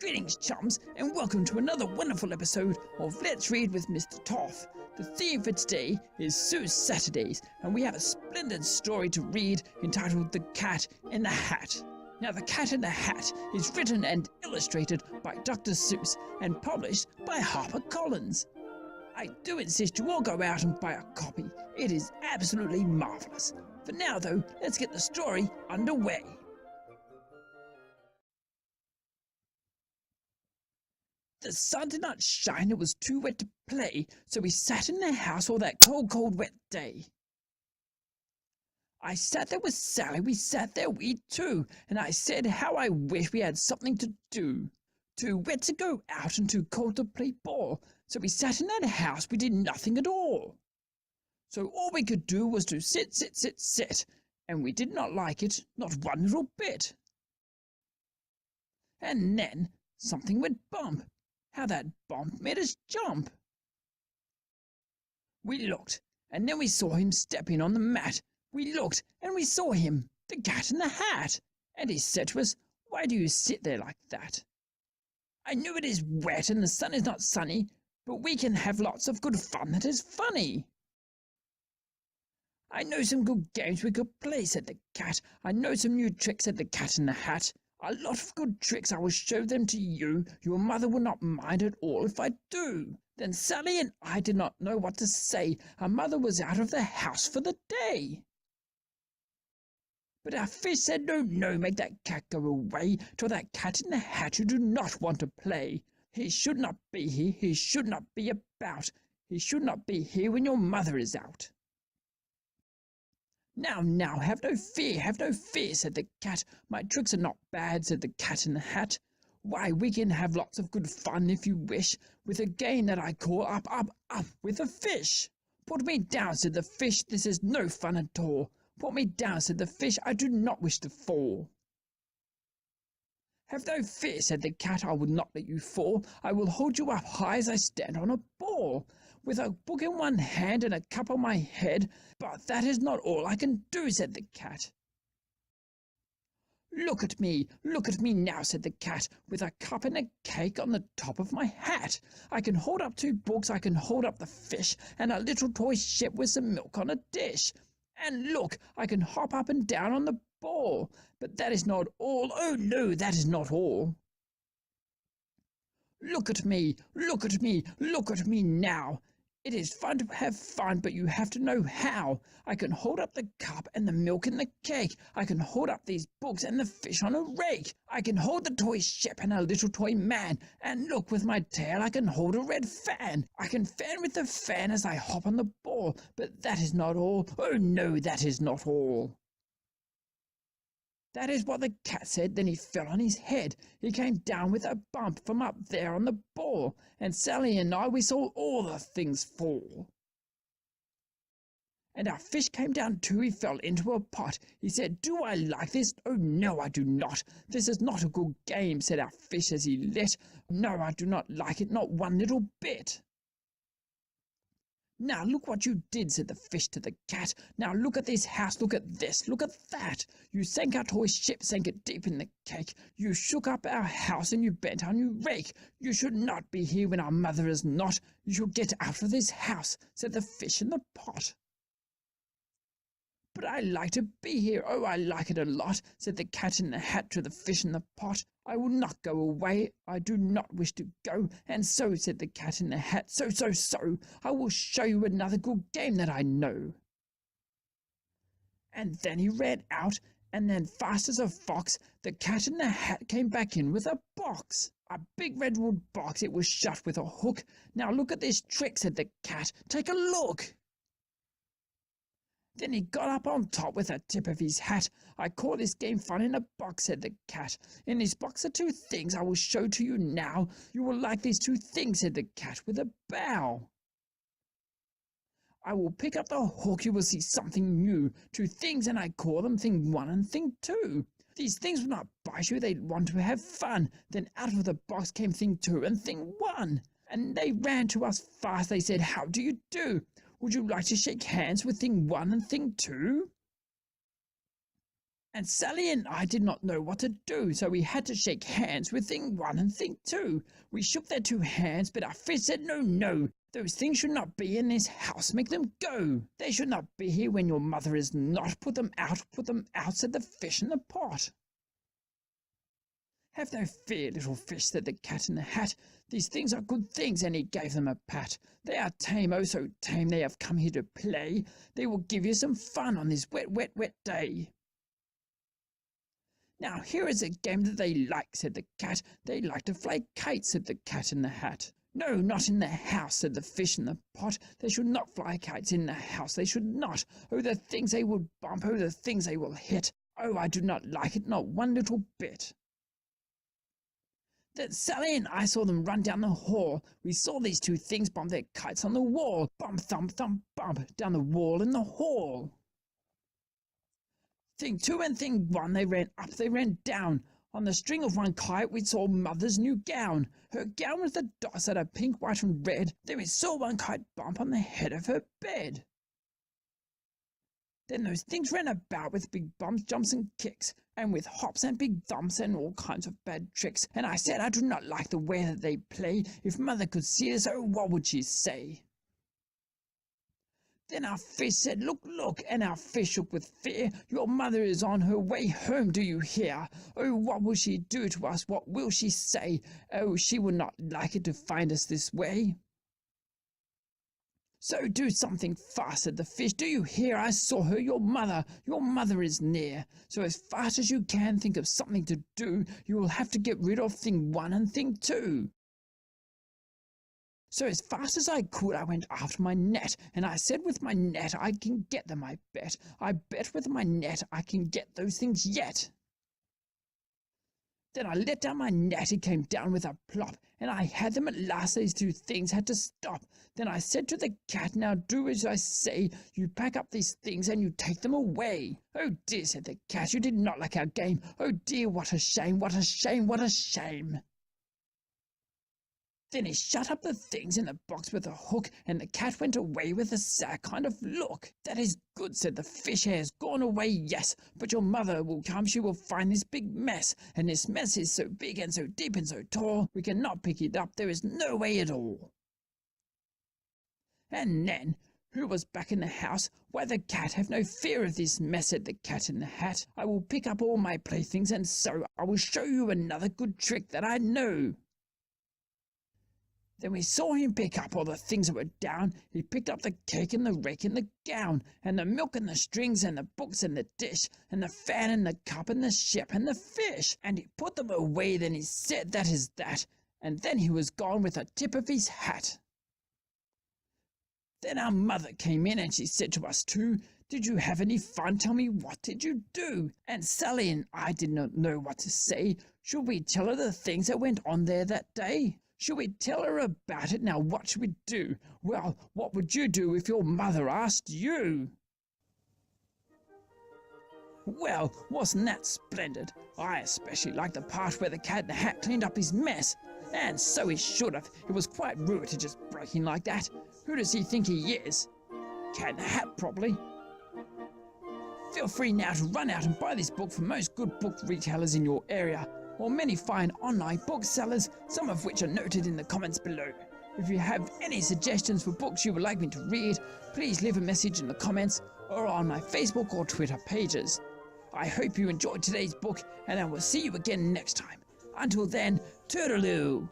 Greetings, chums, and welcome to another wonderful episode of Let's Read with Mr. Toff. The theme for today is Seuss Saturdays, and we have a splendid story to read entitled The Cat in the Hat. Now, The Cat in the Hat is written and illustrated by Dr. Seuss and published by HarperCollins. I do insist you all go out and buy a copy. It is absolutely marvellous. For now, though, let's get the story underway. The sun did not shine, it was too wet to play, so we sat in the house all that cold, cold, wet day. I sat there with Sally, we sat there, we two, and I said how I wish we had something to do. Too wet to go out and too cold to play ball, so we sat in that house, we did nothing at all. So all we could do was to sit, sit, sit, sit, and we did not like it, not one little bit. And then something went bump. How that bump made us jump. We looked, and then we saw him stepping on the mat. We looked, and we saw him, the cat in the hat. And he said to us, "Why do you sit there like that? I know it is wet and the sun is not sunny, but we can have lots of good fun that is funny." "I know some good games we could play," said the cat. "I know some new tricks," said the cat in the hat. "A lot of good tricks, I will show them to you. Your mother will not mind at all if I do." Then Sally and I did not know what to say. Our mother was out of the house for the day. But our fish said, "No, no, make that cat go away. Tell that cat in the hat you do not want to play. He should not be here, he should not be about. He should not be here when your mother is out." Now, have no fear, said the cat. "My tricks are not bad," said the cat in the hat. "Why, we can have lots of good fun if you wish, with a game that I call up, up, up with a fish." "Put me down," said the fish, "this is no fun at all." "Put me down," said the fish, "I do not wish to fall." "Have no fear," said the cat, "I will not let you fall. I will hold you up high as I stand on a ball, with a book in one hand and a cup on my head, but that is not all I can do," said the cat. Look at me now," said the cat, "with a cup and a cake on the top of my hat. I can hold up two books, I can hold up the fish, and a little toy ship with some milk on a dish. And look, I can hop up and down on the ball. But that is not all, oh no, that is not all. Look at me now. It is fun to have fun, but you have to know how. I can hold up the cup and the milk and the cake. I can hold up these books and the fish on a rake. I can hold the toy ship and a little toy man. And look, with my tail I can hold a red fan. I can fan with the fan as I hop on the ball. But that is not all. Oh no, that is not all." That is what the cat said. Then he fell on his head. He came down with a bump from up there on the ball, and Sally and I, we saw all the things fall. And our fish came down too. He fell into a pot. He said, "Do I like this? Oh no, I do not. This is not a good game," said our fish as he lit. "No, I do not like it, not one little bit." "Now look what you did," said the fish to the cat. "Now look at this house, look at this, look at that. You sank our toy ship, sank it deep in the cake. You shook up our house and you bent our new rake. You should not be here when our mother is not. You should get out of this house," said the fish in the pot. "But I like to be here, oh, I like it a lot," said the cat in the hat to the fish in the pot. "I will not go away, I do not wish to go, and so," said the cat in the hat, so, "I will show you another good game that I know." And then he ran out, and then fast as a fox, the cat in the hat came back in with a box. A big red wood box, it was shut with a hook. "Now look at this trick," said the cat, "take a look." Then he got up on top with the tip of his hat. "I call this game fun in a box," said the cat. "In this box are two things I will show to you now. You will like these two things," said the cat with a bow. "I will pick up the hook, you will see something new. Two things, and I call them thing one and thing two. These things will not bite you, they want to have fun." Then out of the box came thing two and thing one. And they ran to us fast. They said, "How do you do?" Would you like to shake hands with thing 1 and thing 2? And Sally and I did not know what to do, so we had to shake hands with thing 1 and thing 2. We shook their 2 hands, but our fish said, "No, no, those things should not be in this house. Make them go. They should not be here when your mother is not. Put them out, said the fish in the pot. "Have no fear, little fish," said the cat in the hat. "These things are good things," and he gave them a pat. "They are tame, oh so tame, they have come here to play. They will give you some fun on this wet, wet, wet day." "Now here is a game that they like," said the cat. "They like to fly kites," said the cat in the hat. "No, not in the house," said the fish in the pot. "They should not fly kites in the house, they should not. Oh, the things they will bump, oh, the things they will hit. Oh, I do not like it, not one little bit." Then Sally and I saw them run down the hall. We saw these 2 things bump their kites on the wall. Bump, thump, thump, bump, down the wall in the hall. Thing 2 and thing 1, they ran up, they ran down. On the string of one kite we saw Mother's new gown. Her gown with the dots that are pink, white and red. Then we saw one kite bump on the head of her bed. Then those things ran about with big bumps, jumps and kicks, and with hops and big thumps and all kinds of bad tricks. And I said I do not like the way that they play. If Mother could see us, oh, what would she say? Then our fish said, "Look, look," and our fish shook with fear. "Your mother is on her way home, do you hear? Oh, what will she do to us? What will she say? Oh, she will not like it to find us this way." "So do something fast," said the fish. "Do you hear? I saw her, your mother is near. So as fast as you can think of something to do. You will have to get rid of thing 1 and thing 2. So as fast as I could, I went after my net, and I said, "With my net I can get them, I bet. I bet with my net I can get those things yet." Then I let down my net, it came down with a plop, and I had them at last. These 2 things had to stop. Then I said to the cat, "Now do as I say. You pack up these things and you take them away." "Oh dear," said the cat, "you did not like our game. Oh dear, what a shame, what a shame, what a shame." Then he shut up the things in the box with a hook, and the cat went away with a sad kind of look. "That is good," said the fish. "He has gone away, yes, but your mother will come. She will find this big mess, and this mess is so big and so deep and so tall, we cannot pick it up. There is no way at all." And then, who was back in the house? "Why, the cat. Have no fear of this mess," said the cat in the hat. "I will pick up all my playthings, and so I will show you another good trick that I know." Then we saw him pick up all the things that were down. He picked up the cake and the rake and the gown, and the milk and the strings and the books and the dish, and the fan and the cup and the ship and the fish, and he put them away. Then he said, "That is that," and then he was gone with a tip of his hat. Then our mother came in, and she said to us 2, "Did you have any fun? Tell me, what did you do?" And Sally and I did not know what to say. Should we tell her the things that went on there that day? Should we tell her about it? Now what should we do? Well, what would you do if your mother asked you? Well, wasn't that splendid? I especially liked the part where the cat in the hat cleaned up his mess. And so he should have. It was quite rude to just break in like that. Who does he think he is? Cat in the Hat, probably. Feel free now to run out and buy this book from most good book retailers in your area, or many fine online booksellers, some of which are noted in the comments below. If you have any suggestions for books you would like me to read, please leave a message in the comments or on my Facebook or Twitter pages. I hope you enjoyed today's book, and I will see you again next time. Until then, toodaloo!